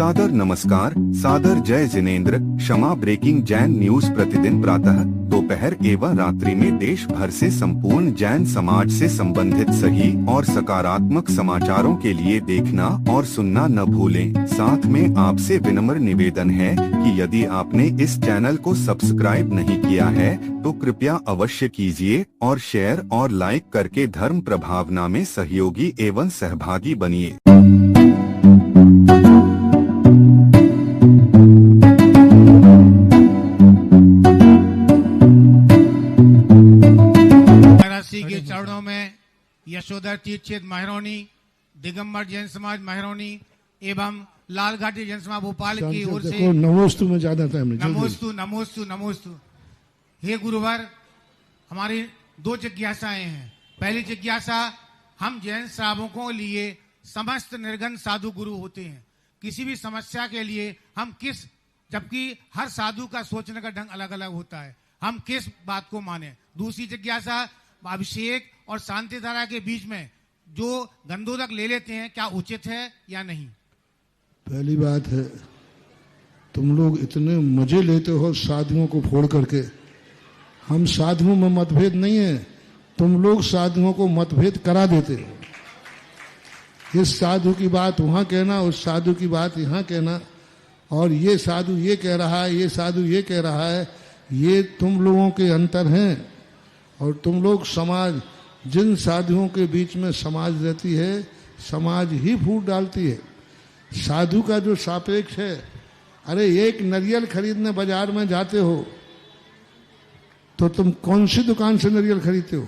सादर नमस्कार, सादर जय जिनेंद्र। क्षमा ब्रेकिंग जैन न्यूज प्रतिदिन प्रातः, दोपहर एवं रात्रि में देश भर से संपूर्ण जैन समाज से संबंधित सही और सकारात्मक समाचारों के लिए देखना और सुनना न भूलें। साथ में आपसे विनम्र निवेदन है कि यदि आपने इस चैनल को सब्सक्राइब नहीं किया है तो कृपया अवश्य कीजिए और शेयर और लाइक करके धर्म प्रभावना में सहयोगी एवं सहभागी बनिए। के चरणों में यशोधर तीर्थ क्षेत्र महरौनी, दिगंबर जैन समाज महरौनी एवं लाल घाटी जैन समाज भोपाल की ओर से नमोस्तु में ज्यादा टाइम नहीं। नमोस्तु नमोस्तु नमोस्तु। हे गुरुवर, हमारी दो जिज्ञासाएं हैं। पहली जिज्ञासा, हम जैन श्रावकों के लिए समस्त निर्गन साधु गुरु होते हैं। किसी भी समस्या के लिए हम किस, जबकि हर साधु का सोचने का ढंग अलग अलग होता है, हम किस बात को माने। दूसरी जिज्ञासा, अभिषेक और शांति धारा के बीच में जो गंधोदक ले लेते हैं, क्या उचित है या नहीं? पहली बात है, तुम लोग इतने मजे लेते हो साधुओं को फोड़ करके। हम साधुओं में मतभेद नहीं है, तुम लोग साधुओं को मतभेद करा देते हो। इस साधु की बात वहां कहना, उस साधु की बात यहाँ कहना, और ये साधु ये कह रहा है, ये साधु ये कह रहा है, ये तुम लोगों के अंतर हैं। और तुम लोग समाज, जिन साधुओं के बीच में समाज रहती है, समाज ही फूट डालती है। साधु का जो सापेक्ष है, अरे एक नारियल खरीदने बाजार में जाते हो तो तुम कौन सी दुकान से नारियल खरीदते हो?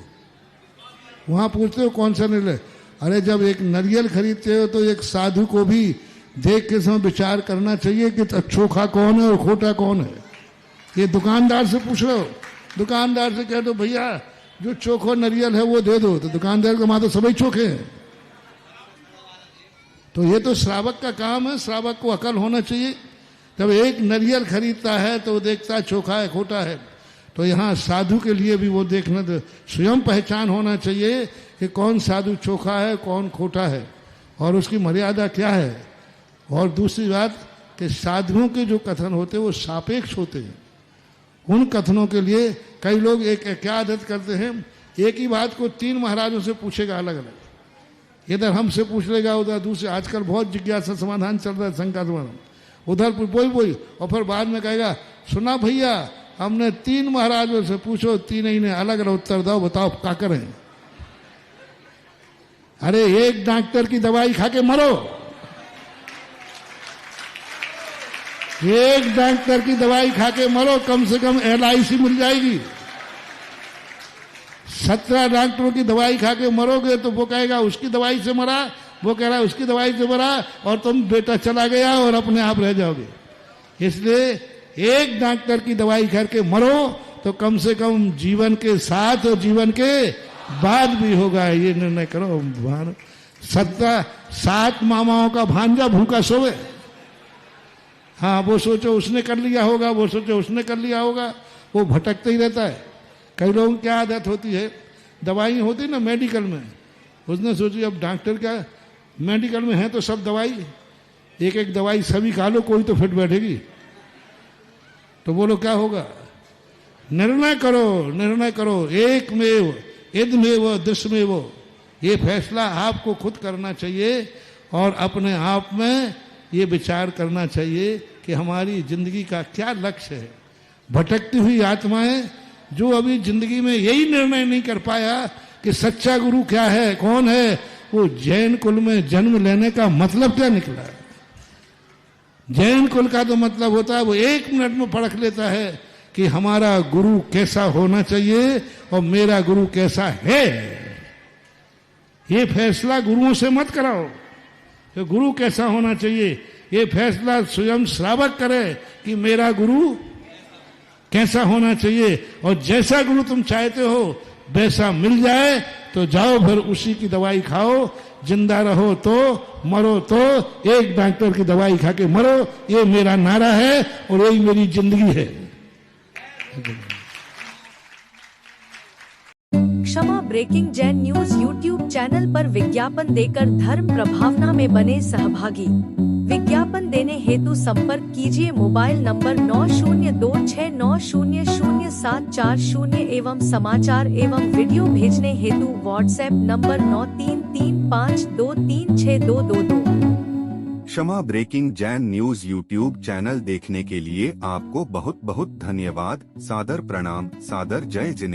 वहां पूछते हो कौन सा नारियल। अरे जब एक नारियल खरीदते हो तो एक साधु को भी देख के समय विचार करना चाहिए कि चोखा कौन है और खोटा कौन है। ये दुकानदार से पूछ रहे हो, दुकानदार से कह दो भैया जो चोखो नारियल है वो दे दो, तो दुकानदार के माथे सभी चोखे हैं। तो ये तो श्रावक का काम है, श्रावक को अकल होना चाहिए। जब एक नारियल खरीदता है तो वो देखता है चोखा है खोटा है। तो यहाँ साधु के लिए भी वो देखना, तो स्वयं पहचान होना चाहिए कि कौन साधु चोखा है कौन खोटा है और उसकी मर्यादा क्या है। और दूसरी बात कि साधुओं के जो कथन होते हैं वो सापेक्ष होते हैं। उन कथनों के लिए कई लोग एक क्या आदत करते हैं, एक ही बात को तीन महाराजों से पूछेगा अलग अलग। इधर हमसे पूछ लेगा, उधर दूसरे, आजकल बहुत जिज्ञासा समाधान चल रहा है, शंका समाधान, उधर बोई और फिर बाद में कहेगा सुना भैया हमने तीन महाराजों से पूछो, तीन ही ने अलग अलग उत्तर दो, बताओ क्या करें। अरे एक डॉक्टर की दवाई खा के मरो, एक डॉक्टर की दवाई खा के मरो, कम से कम LIC मिल जाएगी। 17 डॉक्टरों की दवाई खा के मरोगे तो वो कहेगा उसकी दवाई से मरा, वो कह रहा है उसकी दवाई से मरा, और तुम बेटा चला गया और अपने आप रह जाओगे। इसलिए एक डॉक्टर की दवाई खा के मरो तो कम से कम जीवन के साथ और जीवन के बाद भी होगा, ये निर्णय करो। 7 मामाओं का भांजा भूखा सोवे। हाँ, वो सोचो उसने कर लिया होगा, वो सोचो उसने कर लिया होगा, वो भटकते ही रहता है। कई लोगों की क्या आदत होती है, दवाई होती ना मेडिकल में, उसने सोची अब डॉक्टर क्या मेडिकल में है तो सब दवाई, एक एक दवाई सभी खा लो, कोई तो फिट बैठेगी। तो बोलो क्या होगा? निर्णय करो, एक में इदमेव दुष्मेव। ये फैसला आपको खुद करना चाहिए और अपने आप में ये विचार करना चाहिए कि हमारी जिंदगी का क्या लक्ष्य है। भटकती हुई आत्माएं जो अभी जिंदगी में यही निर्णय नहीं कर पाया कि सच्चा गुरु क्या है, कौन है, वो जैन कुल में जन्म लेने का मतलब क्या निकला है। जैन कुल का तो मतलब होता है वो 1 मिनट में परख लेता है कि हमारा गुरु कैसा होना चाहिए और मेरा गुरु कैसा है। ये फैसला गुरुओं से मत कराओ तो गुरु कैसा होना चाहिए, ये फैसला स्वयं श्रावक करे कि मेरा गुरु कैसा होना चाहिए। और जैसा गुरु तुम चाहते हो वैसा मिल जाए तो जाओ फिर उसी की दवाई खाओ, जिंदा रहो तो मरो तो एक डॉक्टर की दवाई खा के मरो, ये मेरा नारा है और यही मेरी जिंदगी है। Kshama breaking Jain news YouTube channel पर विज्ञापन देकर धर्म प्रभावना में बने सहभागी। विज्ञापन देने हेतु हेतु संपर्क कीजिए मोबाइल नंबर 9026900740 एवं समाचार एवं वीडियो भेजने हेतु WhatsApp number 9335236222। Kshama breaking Jain news YouTube channel देखने के लिए आपको बहुत बहुत धन्यवाद। सादर प्रणाम, सादर जय जिनेंद्र।